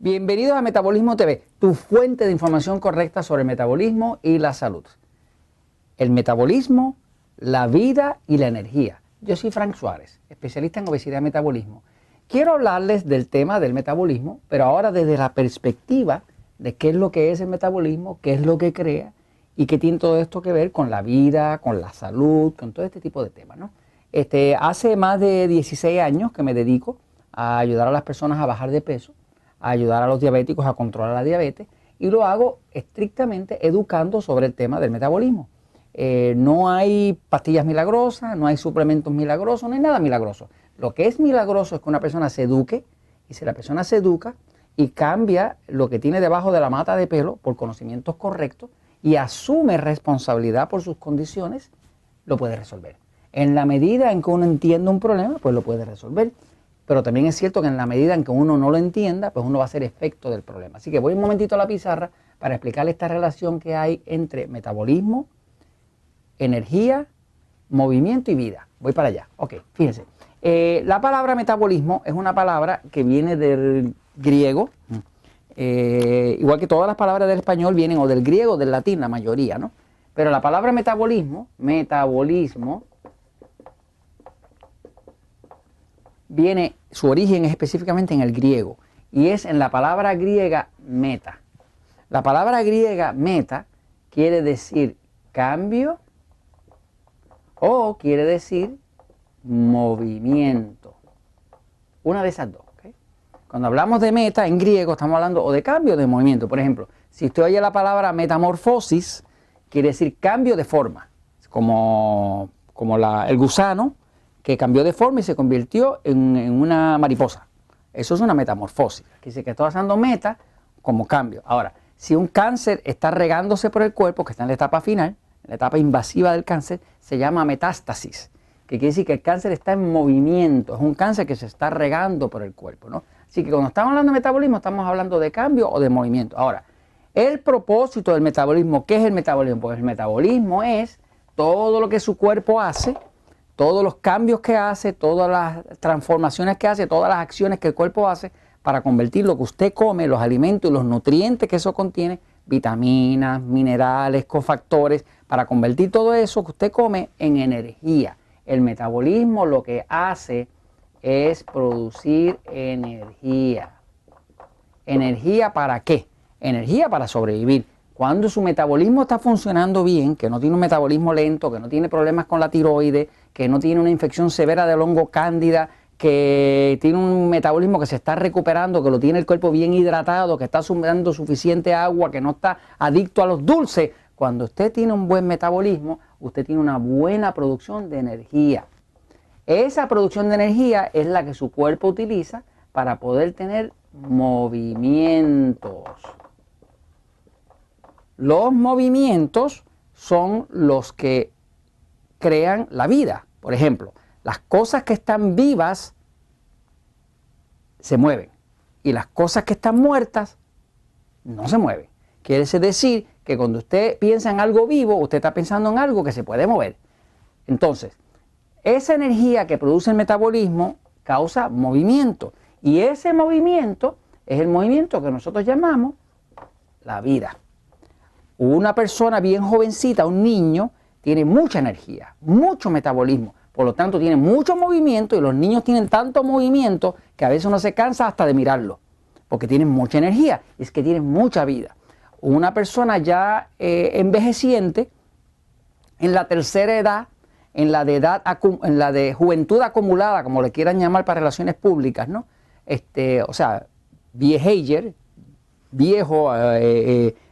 Bienvenidos a Metabolismo TV, tu fuente de información correcta sobre el metabolismo y la salud. El metabolismo, la vida y la energía. Yo soy Frank Suárez, especialista en obesidad y metabolismo. Quiero hablarles del tema del metabolismo, pero ahora desde la perspectiva de qué es lo que es el metabolismo, qué es lo que crea y qué tiene todo esto que ver con la vida, con la salud, con todo este tipo de temas, ¿no? Hace más de 16 años que me dedico a ayudar a las personas a bajar de peso, a ayudar a los diabéticos a controlar la diabetes, y lo hago estrictamente educando sobre el tema del metabolismo. No hay pastillas milagrosas, no hay suplementos milagrosos, no hay nada milagroso. Lo que es milagroso es que una persona se eduque, y si la persona se educa y cambia lo que tiene debajo de la mata de pelo por conocimientos correctos y asume responsabilidad por sus condiciones, lo puede resolver. En la medida en que uno entiende un problema, pues lo puede resolver. Pero también es cierto que en la medida en que uno no lo entienda, pues uno va a ser efecto del problema. Así que voy un momentito a la pizarra para explicarle esta relación que hay entre metabolismo, energía, movimiento y vida. Voy para allá. Ok, fíjense. La palabra metabolismo es una palabra que viene del griego, igual que todas las palabras del español vienen o del griego o del latín, la mayoría, ¿no? Pero la palabra metabolismo, viene, su origen es específicamente en el griego y es en la palabra griega meta. La palabra griega meta quiere decir cambio o quiere decir movimiento. Una de esas dos. ¿Okay? Cuando hablamos de meta en griego estamos hablando o de cambio o de movimiento. Por ejemplo, si usted oye la palabra metamorfosis, quiere decir cambio de forma, como el gusano que cambió de forma y se convirtió en una mariposa. Eso es una metamorfosis. Aquí dice que está usando meta como cambio. Ahora, si un cáncer está regándose por el cuerpo, que está en la etapa final, en la etapa invasiva del cáncer, se llama metástasis, que quiere decir que el cáncer está en movimiento, es un cáncer que se está regando por el cuerpo, ¿no? Así que cuando estamos hablando de metabolismo, estamos hablando de cambio o de movimiento. Ahora, el propósito del metabolismo, ¿qué es el metabolismo? Pues el metabolismo es todo lo que su cuerpo hace, todos los cambios que hace, todas las transformaciones que hace, todas las acciones que el cuerpo hace para convertir lo que usted come, los alimentos y los nutrientes que eso contiene, vitaminas, minerales, cofactores, para convertir todo eso que usted come en energía. El metabolismo lo que hace es producir energía. ¿Energía para qué? Energía para sobrevivir. Cuando su metabolismo está funcionando bien, que no tiene un metabolismo lento, que no tiene problemas con la tiroides, que no tiene una infección severa del hongo cándida, que tiene un metabolismo que se está recuperando, que lo tiene el cuerpo bien hidratado, que está sumando suficiente agua, que no está adicto a los dulces. Cuando usted tiene un buen metabolismo, usted tiene una buena producción de energía. Esa producción de energía es la que su cuerpo utiliza para poder tener movimientos. Los movimientos son los que crean la vida. Por ejemplo, las cosas que están vivas se mueven y las cosas que están muertas no se mueven. Quiere decir que cuando usted piensa en algo vivo, usted está pensando en algo que se puede mover. Entonces, esa energía que produce el metabolismo causa movimiento y ese movimiento es el movimiento que nosotros llamamos la vida. Una persona bien jovencita, un niño, tiene mucha energía, mucho metabolismo, por lo tanto tiene mucho movimiento y los niños tienen tanto movimiento que a veces uno se cansa hasta de mirarlo, porque tienen mucha energía, es que tienen mucha vida. Una persona ya envejeciente, en la tercera edad, en la de juventud acumulada, como le quieran llamar para relaciones públicas, ¿no? O sea, viejager, viejo,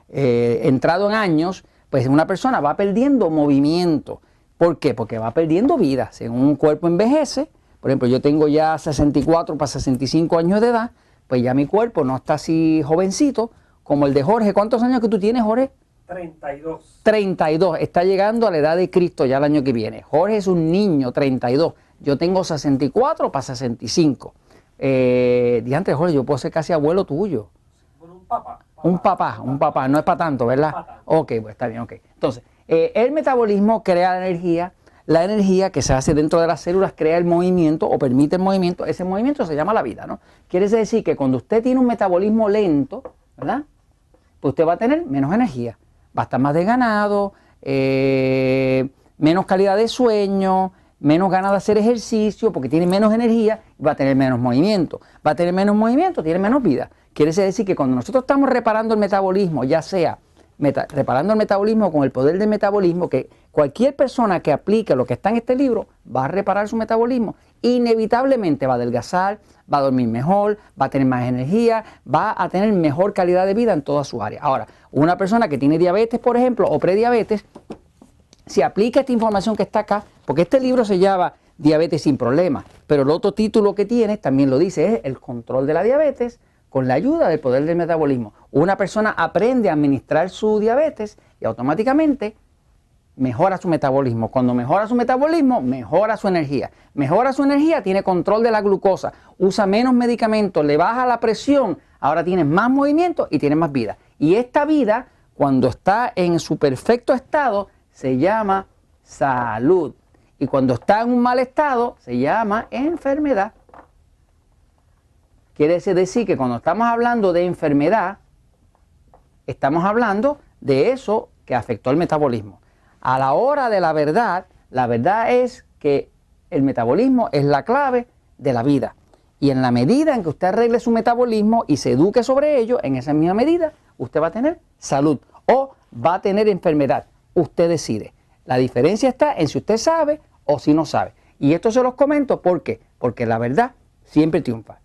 entrado en años, pues una persona va perdiendo movimiento. ¿Por qué? Porque va perdiendo vida. Según un cuerpo envejece, por ejemplo, yo tengo ya 64 para 65 años de edad, pues ya mi cuerpo no está así jovencito como el de Jorge. ¿Cuántos años que tú tienes, Jorge? 32. 32. Está llegando a la edad de Cristo ya el año que viene. Jorge es un niño, 32. Yo tengo 64 para 65. Diantre, Jorge, yo puedo ser casi abuelo tuyo. Bueno, un papá. Un papá, no es para tanto, ¿verdad? Ok, pues está bien, ok. Entonces, el metabolismo crea la energía, la energía que se hace dentro de las células crea el movimiento o permite el movimiento. Ese movimiento se llama la vida, ¿no? Quiere decir que cuando usted tiene un metabolismo lento, ¿verdad? Pues usted va a tener menos energía, va a estar más desganado, menos calidad de sueño, menos ganas de hacer ejercicio porque tiene menos energía y va a tener menos movimiento. Va a tener menos movimiento, tiene menos vida. Quiere decir que cuando nosotros estamos reparando el metabolismo, ya sea reparando el metabolismo con el poder del metabolismo, que cualquier persona que aplique lo que está en este libro va a reparar su metabolismo, inevitablemente va a adelgazar, va a dormir mejor, va a tener más energía, va a tener mejor calidad de vida en toda su área. Ahora, una persona que tiene diabetes, por ejemplo, o prediabetes, si aplica esta información que está acá, porque este libro se llama Diabetes sin Problemas, pero el otro título que tiene también lo dice, es el control de la diabetes con la ayuda del poder del metabolismo. Una persona aprende a administrar su diabetes y automáticamente mejora su metabolismo. Cuando mejora su metabolismo, mejora su energía. Mejora su energía, tiene control de la glucosa, usa menos medicamentos, le baja la presión, ahora tiene más movimiento y tiene más vida. Y esta vida, cuando está en su perfecto estado, se llama salud. Y cuando está en un mal estado, se llama enfermedad. Quiere decir que cuando estamos hablando de enfermedad, estamos hablando de eso que afectó el metabolismo. A la hora de la verdad es que el metabolismo es la clave de la vida. Y en la medida en que usted arregle su metabolismo y se eduque sobre ello, en esa misma medida, usted va a tener salud o va a tener enfermedad. Usted decide. La diferencia está en si usted sabe o si no sabe. Y esto se los comento, ¿por qué? Porque la verdad siempre triunfa.